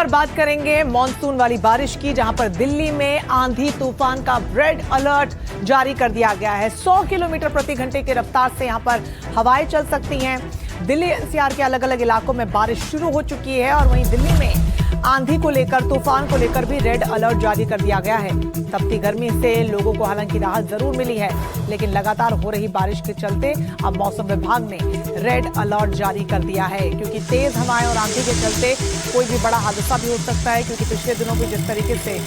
पर बात करेंगे मॉनसून वाली बारिश की, जहां पर दिल्ली में आंधी तूफान का रेड अलर्ट जारी कर दिया गया है। 100 किलोमीटर प्रति घंटे की रफ्तार से यहां पर हवाएं चल सकती हैं। दिल्ली एनसीआर के अलग अलग इलाकों में बारिश शुरू हो चुकी है और वहीं दिल्ली में आंधी को लेकर, तूफान को लेकर भी रेड अलर्ट जारी कर दिया गया है। तपती गर्मी से लोगों को हालांकि राहत जरूर मिली है, लेकिन लगातार हो रही बारिश के चलते अब मौसम विभाग ने रेड अलर्ट जारी कर दिया है, क्योंकि तेज हवाएं और आंधी के चलते कोई भी बड़ा हादसा भी हो सकता है। क्योंकि पिछले दिनों में जिस तरीके से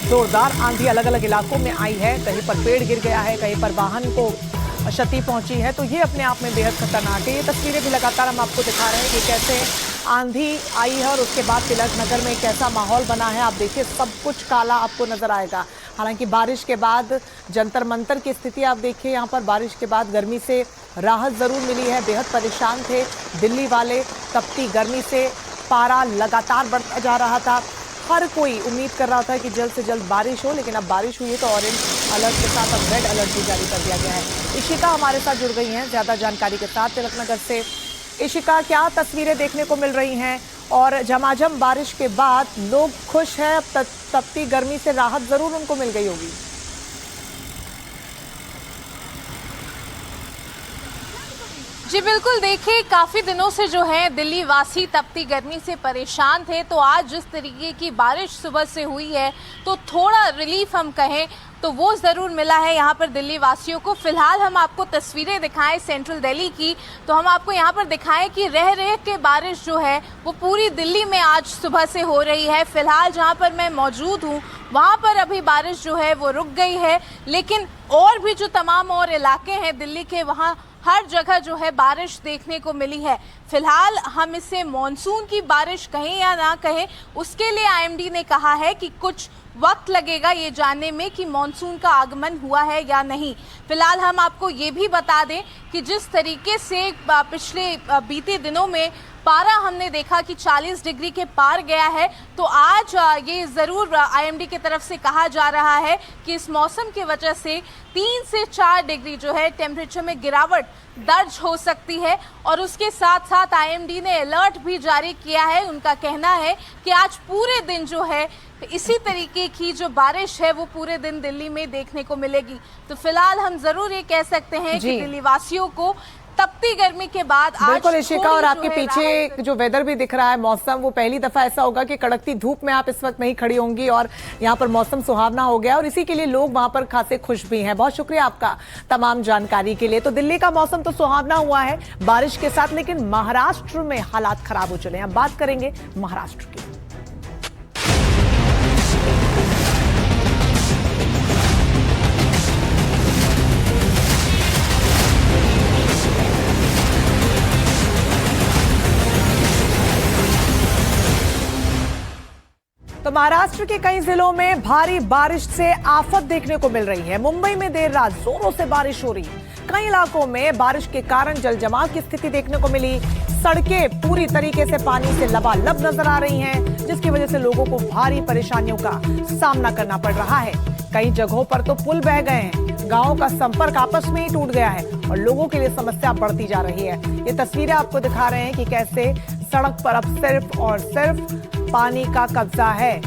जोरदार आंधी अलग अलग इलाकों में आई है, कहीं पर पेड़ गिर गया है, कहीं पर वाहन को क्षति पहुंची है, तो ये अपने आप में बेहद खतरनाक है। ये तस्वीरें भी लगातार हम आपको दिखा रहे हैं कि कैसे आंधी आई है और उसके बाद तिलक नगर में कैसा माहौल बना है। आप देखिए, सब कुछ काला आपको नजर आएगा। हालांकि बारिश के बाद जंतर मंतर की स्थिति आप देखिए, यहाँ पर बारिश के बाद गर्मी से राहत जरूर मिली है। बेहद परेशान थे दिल्ली वाले तपती गर्मी से, पारा लगातार बढ़ता जा रहा था। हर कोई उम्मीद कर रहा था कि जल्द से जल्द बारिश हो, लेकिन अब बारिश हुई है तो ऑरेंज अलर्ट के साथ अब रेड अलर्ट भी जारी कर दिया गया है। इशिका हमारे साथ जुड़ गई हैं ज्यादा जानकारी के साथ तिलक नगर से। इशिका, क्या तस्वीरें देखने को मिल रही हैं और झमाझम बारिश के बाद लोग खुश हैं? अब तपती गर्मी से राहत जरूर उनको मिल गई होगी। जी बिल्कुल, देखिए काफ़ी दिनों से जो है दिल्ली वासी तपती गर्मी से परेशान थे, तो आज जिस तरीके की बारिश सुबह से हुई है तो थोड़ा रिलीफ हम कहें तो वो ज़रूर मिला है यहाँ पर दिल्ली वासियों को। फिलहाल हम आपको तस्वीरें दिखाएं सेंट्रल दिल्ली की, तो हम आपको यहाँ पर दिखाएं कि रह रह के बारिश जो है वो पूरी दिल्ली में आज सुबह से हो रही है। फिलहाल जहाँ पर मैं मौजूद हूँ वहाँ पर अभी बारिश जो है वो रुक गई है, लेकिन और भी जो तमाम और इलाके हैं दिल्ली के, वहाँ हर जगह जो है बारिश देखने को मिली है। फिलहाल हम इसे मॉनसून की बारिश कहें या ना कहें, उसके लिए आईएमडी ने कहा है कि कुछ वक्त लगेगा ये जानने में कि मॉनसून का आगमन हुआ है या नहीं। फिलहाल हम आपको ये भी बता दें कि जिस तरीके से पिछले बीते दिनों में पारा हमने देखा कि 40 डिग्री के पार गया है, तो आज ये ज़रूर आईएमडी की तरफ से कहा जा रहा है कि इस मौसम की वजह से 3 से 4 डिग्री जो है टेम्परेचर में गिरावट दर्ज हो सकती है। और उसके साथ साथ आईएमडी ने अलर्ट भी जारी किया है। उनका कहना है कि आज पूरे दिन जो है इसी तरीके की जो बारिश है वो पूरे दिन दिल्ली में देखने को मिलेगी। तो फिलहाल हम जरूर ये कह सकते हैं कि दिल्ली वासियों को तपती गर्मी के बाद आज बिल्कुल इशिका, और आपके पीछे जो वेदर भी दिख रहा है, मौसम, वो पहली दफा ऐसा होगा कि कड़कती धूप में आप इस वक्त नहीं खड़ी होंगी और यहाँ पर मौसम सुहावना हो गया और इसी के लिए लोग वहां पर खासे खुश भी हैं। बहुत शुक्रिया आपका तमाम जानकारी के लिए। तो दिल्ली का मौसम तो सुहावना हुआ है बारिश के साथ, लेकिन महाराष्ट्र में हालात खराब हो चले हैं। अब बात करेंगे महाराष्ट्र की। तो महाराष्ट्र के कई जिलों में भारी बारिश से आफत देखने को मिल रही है। मुंबई में देर रात जोरों से बारिश हो रही है। कई इलाकों में बारिश के कारण जलजमाव की स्थिति देखने को मिली। सड़कें पूरी तरीके से पानी से लबालब नजर आ रही हैं, जिसकी वजह से लोगों को भारी परेशानियों का सामना करना पड़ रहा है। कई जगहों पर तो पुल बह गए हैं, गांवों का संपर्क आपस में ही टूट गया है और लोगों के लिए समस्या बढ़ती जा रही है। ये तस्वीरें आपको दिखा रहे हैं कि कैसे सड़क पर अब सिर्फ और सिर्फ पानी का कब्जा है।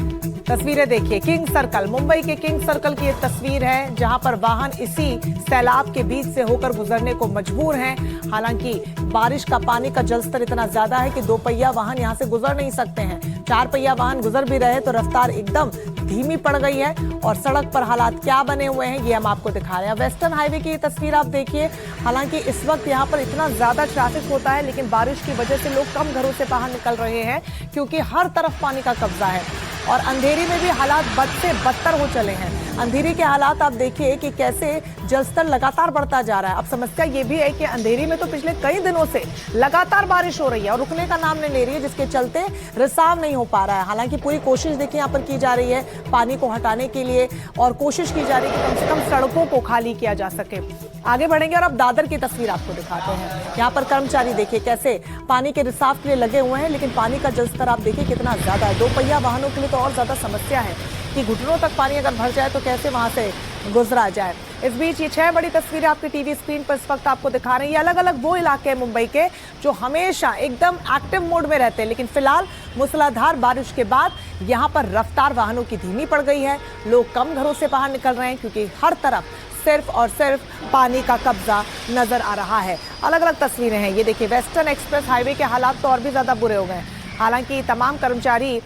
तस्वीरें देखिए, किंग सर्कल, मुंबई के किंग सर्कल की ये तस्वीर है, जहां पर वाहन इसी सैलाब के बीच से होकर गुजरने को मजबूर हैं। हालांकि बारिश का पानी का जलस्तर इतना ज्यादा है कि 2 पहिया वाहन यहां से गुजर नहीं सकते हैं। 4 पहिया वाहन गुजर भी रहे तो रफ्तार एकदम धीमी पड़ गई है और सड़क पर हालात क्या बने हुए हैं ये हम आपको दिखा रहे हैं। वेस्टर्न हाईवे की ये तस्वीर आप देखिए। हालांकि इस वक्त यहाँ पर इतना ज्यादा ट्रैफिक होता है, लेकिन बारिश की वजह से लोग कम घरों से बाहर निकल रहे हैं, क्योंकि हर तरफ पानी का कब्जा है और अंधेरी में भी हालात बद से बदतर हो चले हैं। अंधेरी के हालात आप देखिए कि कैसे जलस्तर लगातार बढ़ता जा रहा है। अब समस्या ये भी है कि अंधेरी में तो पिछले कई दिनों से लगातार बारिश हो रही है और रुकने का नाम नहीं ले रही है, जिसके चलते रिसाव नहीं हो पा रहा है। हालांकि पूरी कोशिश देखिए यहाँ पर की जा रही है पानी को हटाने के लिए और कोशिश की जा रही है कि कम से कम सड़कों को खाली किया जा सके। आगे बढ़ेंगे और अब दादर की तस्वीर आपको दिखाते हैं। यहाँ पर कर्मचारी देखिए कैसे पानी के रिसाव के लिए लगे हुए हैं, लेकिन पानी का जलस्तर आप देखिए कितना ज्यादा है। 2 पहिया वाहनों के लिए तो और ज्यादा समस्या है कि घुटनों तक पानी अगर भर जाए तो कैसे वहां से गुजरा जाए। इस बीच ये 6 बड़ी तस्वीरें आपकी टीवी स्क्रीन पर इस वक्त आपको दिखा रहे हैं। ये अलग अलग वो इलाके हैं मुंबई के जो हमेशा एकदम एक्टिव मोड में रहते हैं, लेकिन फिलहाल मूसलाधार बारिश के बाद यहाँ पर रफ्तार वाहनों की धीमी पड़ गई है। लोग कम घरों से बाहर निकल रहे हैं क्योंकि हर तरफ सिर्फ और सिर्फ पानी का कब्जा नजर आ रहा है। अलग अलग तस्वीरें हैं। ये देखिए वेस्टर्न एक्सप्रेस हाईवे के हालात तो और भी ज्यादा बुरे हो गए हैं। हालांकि तमाम कर्मचारी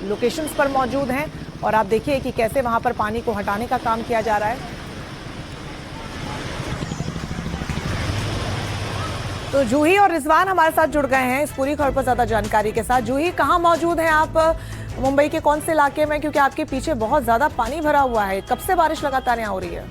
लोकेशंस पर मौजूद हैं और आप देखिए कि कैसे वहां पर पानी को हटाने का काम किया जा रहा है। तो जूही और रिजवान हमारे साथ जुड़ गए हैं इस पूरी खबर पर ज्यादा जानकारी के साथ। जूही, कहां मौजूद हैं आप? मुंबई के कौन से इलाके में? क्योंकि आपके पीछे बहुत ज्यादा पानी भरा हुआ है। कब से बारिश लगातार यहाँ हो रही है?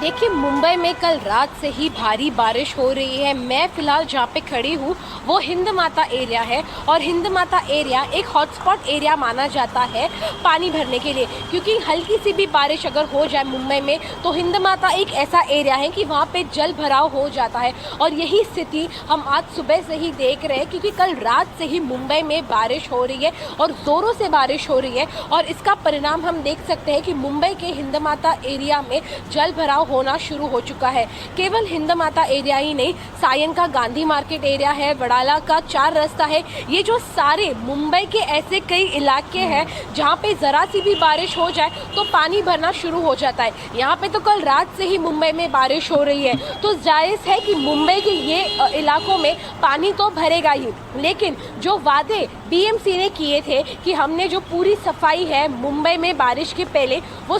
देखिए, मुंबई में कल रात से ही भारी बारिश हो रही है। मैं फिलहाल जहाँ पे खड़ी हूँ वो हिंद माता एरिया है और हिंद माता एरिया एक हॉटस्पॉट एरिया माना जाता है पानी भरने के लिए, क्योंकि हल्की सी भी बारिश अगर हो जाए मुंबई में तो हिंद माता एक ऐसा एरिया है कि वहाँ पे जल भराव हो जाता है। और यही स्थिति हम आज सुबह से ही देख रहे हैं, क्योंकि कल रात से ही मुंबई में बारिश हो रही है और ज़ोरों से बारिश हो रही है। और इसका परिणाम हम देख सकते हैं कि मुंबई के हिंद माता एरिया में जल भराव होना शुरू हो चुका है। केवल हिंद माता एरिया ही नहीं, सायन का गांधी मार्केट एरिया है, वडाला का 4 रास्ता है, ये जो सारे मुंबई के ऐसे कई इलाके हैं जहाँ पे जरा सी भी बारिश हो जाए तो पानी भरना शुरू हो जाता है। यहाँ पे तो कल रात से ही मुंबई में बारिश हो रही है, तो जायज़ है कि मुंबई के ये इलाकों में पानी तो भरेगा ही। लेकिन जो वादे बीएमसी ने किए थे कि हमने जो पूरी सफाई है मुंबई में बारिश के पहले वो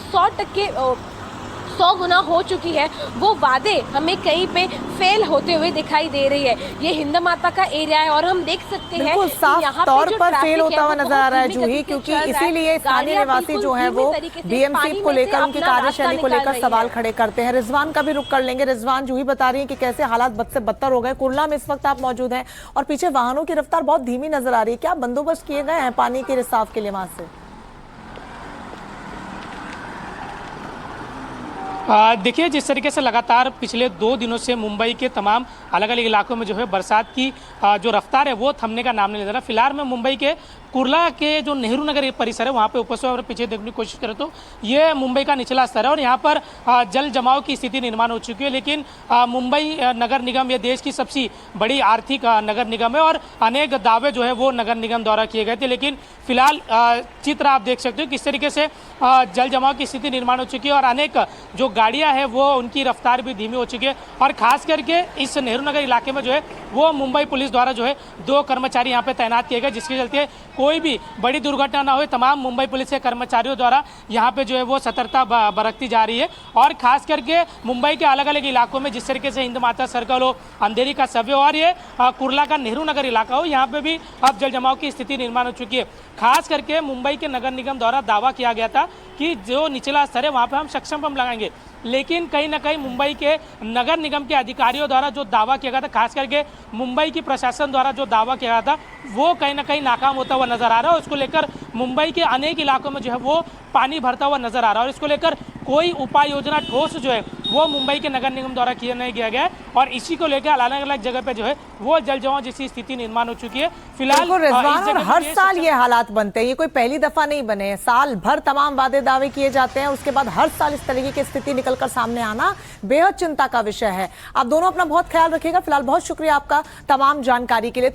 100 गुना हो चुकी है, वो वादे हमें कहीं पे फेल होते हुए दिखाई दे रही है। ये हिंद माता का एरिया है और हम देख सकते हैं बिल्कुल साफ तौर पर फेल होता हुआ नजर आ रहा है जूही, क्योंकि इसीलिए स्थानीय निवासी जो है वो बीएमसी को लेकर, उनकी कार्यशैली को लेकर सवाल खड़े करते हैं। रिजवान का भी रुख कर लेंगे। रिजवान, जूही बता रही है कि कैसे हालात बद से बदतर हो गए। कुर्ला में इस वक्त आप मौजूद हैं और पीछे वाहनों की रफ्तार बहुत धीमी नजर आ रही है। क्या बंदोबस्त किए गए हैं पानी के रिसाव के लिए वहां से? देखिए, जिस तरीके से लगातार पिछले 2 दिनों से मुंबई के तमाम अलग अलग इलाकों में जो है बरसात की जो रफ्तार है वो थमने का नाम नहीं ले रहा। फिलहाल मैं मुंबई के कुर्ला के जो नेहरू नगर परिसर है वहाँ पे उपस्थित और पीछे देखने की कोशिश करें तो ये मुंबई का निचला स्तर है और यहाँ पर जल जमाव की स्थिति निर्माण हो चुकी है। लेकिन मुंबई नगर निगम ये देश की सबसे बड़ी आर्थिक नगर निगम है और अनेक दावे जो है वो नगर निगम द्वारा किए गए थे। लेकिन फिलहाल चित्र आप देख सकते हो किस तरीके से जल जमाव की स्थिति निर्माण हो चुकी है और अनेक जो गाड़ियाँ हैं वो उनकी रफ्तार भी धीमी हो चुकी है। और खास करके इस नेहरू नगर इलाके में जो है वो मुंबई पुलिस द्वारा जो है 2 कर्मचारी यहाँ पे तैनात किए गए, जिसके चलते कोई भी बड़ी दुर्घटना ना हो। तमाम मुंबई पुलिस के कर्मचारियों द्वारा यहाँ पे जो है वो सतर्कता बरतती जा रही है। और खास करके मुंबई के अलग अलग इलाकों में जिस तरीके से हिंद माता सर्कल हो, अंधेरी का सब्वे और ये कुर्ला का नेहरू नगर इलाका हो, यहाँ पे भी अब जल जमाव की स्थिति निर्माण हो चुकी है। खास करके मुंबई के नगर निगम द्वारा दावा किया गया था कि जो निचला स्तर है वहाँ पे हम सक्षम पंप लगाएंगे, लेकिन कहीं ना कहीं मुंबई के नगर निगम के अधिकारियों द्वारा जो दावा किया गया था, खास करके मुंबई की प्रशासन द्वारा जो दावा किया गया था वो कहीं ना कहीं नाकाम होता हुआ नजर आ रहा है। उसको लेकर मुंबई के अनेक इलाकों में जो है वो पानी भरता हुआ नजर आ रहा है और इसको लेकर कोई उपाय योजना ठोस जो है वो मुंबई के नगर निगम द्वारा किया नहीं किया गया है और इसी को लेकर अलग अलग जगह पे जो है वो जल जमाव जैसी स्थिति निर्माण हो चुकी है। फिलहाल हर साल ये हालात बनते हैं, ये कोई पहली दफा नहीं बने हैं। साल भर तमाम वादे दावे किए जाते हैं, उसके बाद हर साल इस तरीके की स्थिति निकलकर सामने आना बेहद चिंता का विषय है। आप दोनों अपना बहुत ख्याल रखिएगा। फिलहाल बहुत शुक्रिया आपका तमाम जानकारी के लिए।